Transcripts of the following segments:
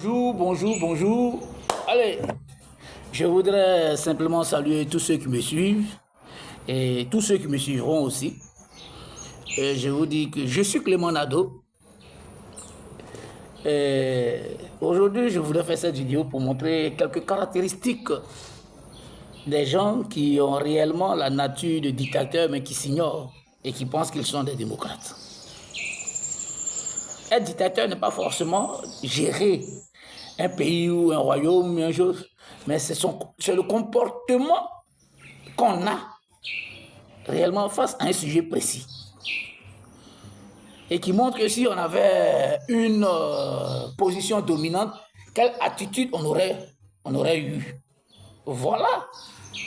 Bonjour, bonjour, bonjour. Allez, je voudrais simplement saluer tous ceux qui me suivent et tous ceux qui me suivront aussi. Et je vous dis que je suis Clément Nadeau. Et aujourd'hui, je voudrais faire cette vidéo pour montrer quelques caractéristiques des gens qui ont réellement la nature de dictateurs mais qui s'ignorent et qui pensent qu'ils sont des démocrates. Être dictateur n'est pas forcément gérer un pays ou un royaume, une chose, mais c'est le comportement qu'on a réellement face à un sujet précis. Et qui montre que si on avait une position dominante, quelle attitude on aurait eu. Voilà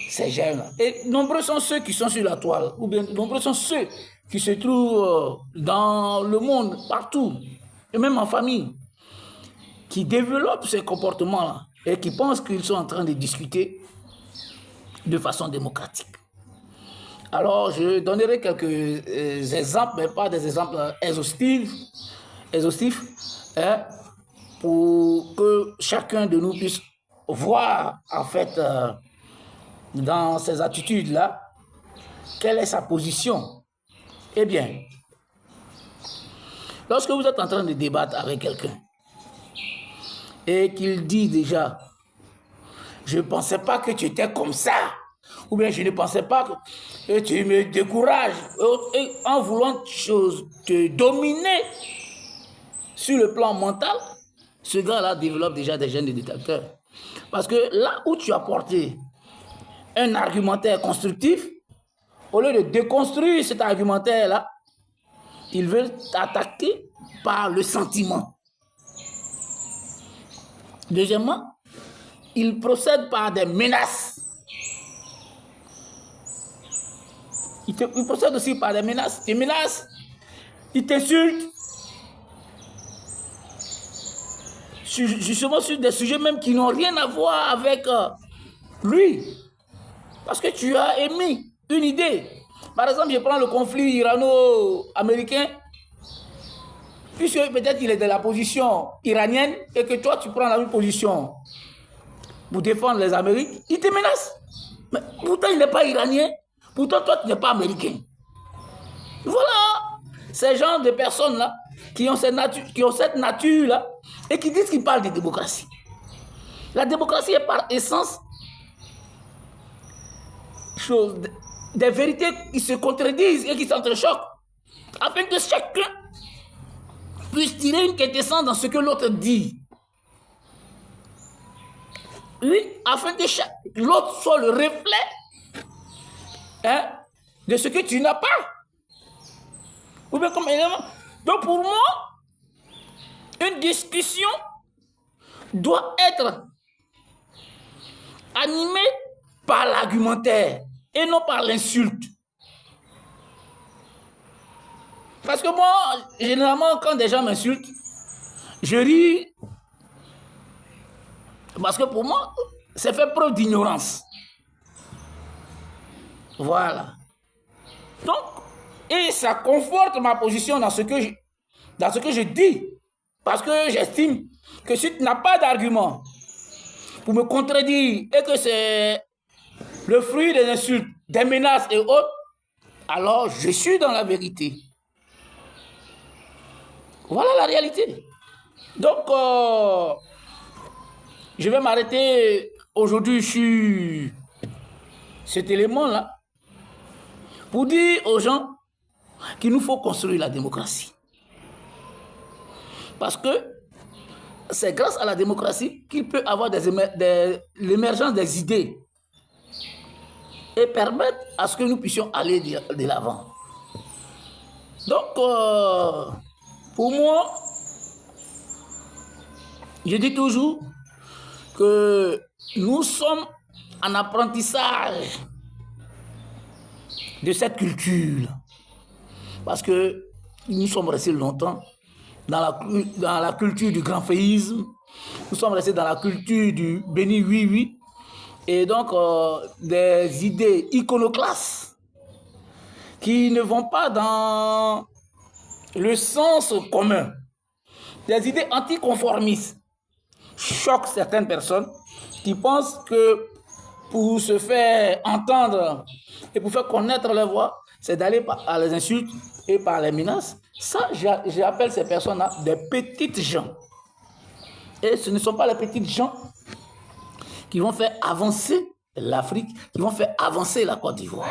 ces gens-là. Et nombreux sont ceux qui sont sur la toile, ou bien nombreux sont ceux qui se trouvent dans le monde, partout, et même en famille, qui développent ces comportements-là et qui pensent qu'ils sont en train de discuter de façon démocratique. Alors, je donnerai quelques exemples, mais pas des exemples exhaustifs, hein, pour que chacun de nous puisse voir, en fait, dans ces attitudes-là, quelle est sa position. Eh bien, lorsque vous êtes en train de débattre avec quelqu'un et qu'il dit déjà, je ne pensais pas que tu étais comme ça, ou bien je ne pensais pas que tu me décourages, et en voulant te dominer sur le plan mental, ce gars-là développe déjà des gènes de dictateur. Parce que là où tu as porté un argumentaire constructif, au lieu de déconstruire cet argumentaire-là, il veut t'attaquer par le sentiment. Deuxièmement, il procède par des menaces. Il procède aussi par des menaces. Des menaces, il t'insulte. Justement sur des sujets même qui n'ont rien à voir avec lui. Parce que tu as émis une idée. Par exemple, je prends le conflit irano-américain. Puisque peut-être il est de la position iranienne et que toi tu prends la même position pour défendre les Amériques, il te menace. Mais pourtant il n'est pas iranien. Pourtant toi tu n'es pas américain. Voilà ces genres de personnes-là qui ont cette nature-là et qui disent qu'ils parlent de démocratie. La démocratie est par essence des vérités qui se contredisent et qui s'entrechoquent afin que chacun puisse tirer une quintessence dans ce que l'autre dit. Oui, afin que l'autre soit le reflet de ce que tu n'as pas. Ou bien comme élément. Donc pour moi, une discussion doit être animée par l'argumentaire et non par l'insulte. Parce que moi, généralement, quand des gens m'insultent, je ris. Parce que pour moi, c'est fait preuve d'ignorance. Voilà. Donc, et ça conforte ma position dans ce que je dis. Parce que j'estime que si tu n'as pas d'argument pour me contredire et que c'est le fruit des insultes, des menaces et autres, alors je suis dans la vérité. Voilà la réalité. Donc, je vais m'arrêter aujourd'hui sur cet élément-là pour dire aux gens qu'il nous faut construire la démocratie. Parce que c'est grâce à la démocratie qu'il peut avoir l'émergence des idées et permettre à ce que nous puissions aller de l'avant. Donc, pour moi, je dis toujours que nous sommes en apprentissage de cette culture. Parce que nous sommes restés longtemps dans la culture du grand-féisme, nous sommes restés dans la culture du béni oui-oui, et donc des idées iconoclastes qui ne vont pas dans le sens commun, des idées anticonformistes choque certaines personnes qui pensent que pour se faire entendre et pour faire connaître leur voix, c'est d'aller par les insultes et par les menaces. Ça, j'appelle ces personnes-là des petites gens. Et ce ne sont pas les petites gens qui vont faire avancer l'Afrique, qui vont faire avancer la Côte d'Ivoire.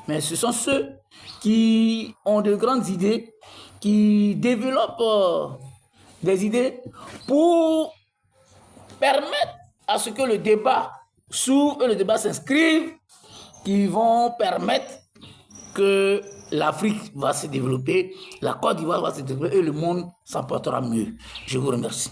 Mais ce sont ceux qui ont de grandes idées, qui développent des idées pour permettre à ce que le débat s'ouvre et le débat s'inscrive, qui vont permettre que l'Afrique va se développer, la Côte d'Ivoire va se développer et le monde s'en portera mieux. Je vous remercie.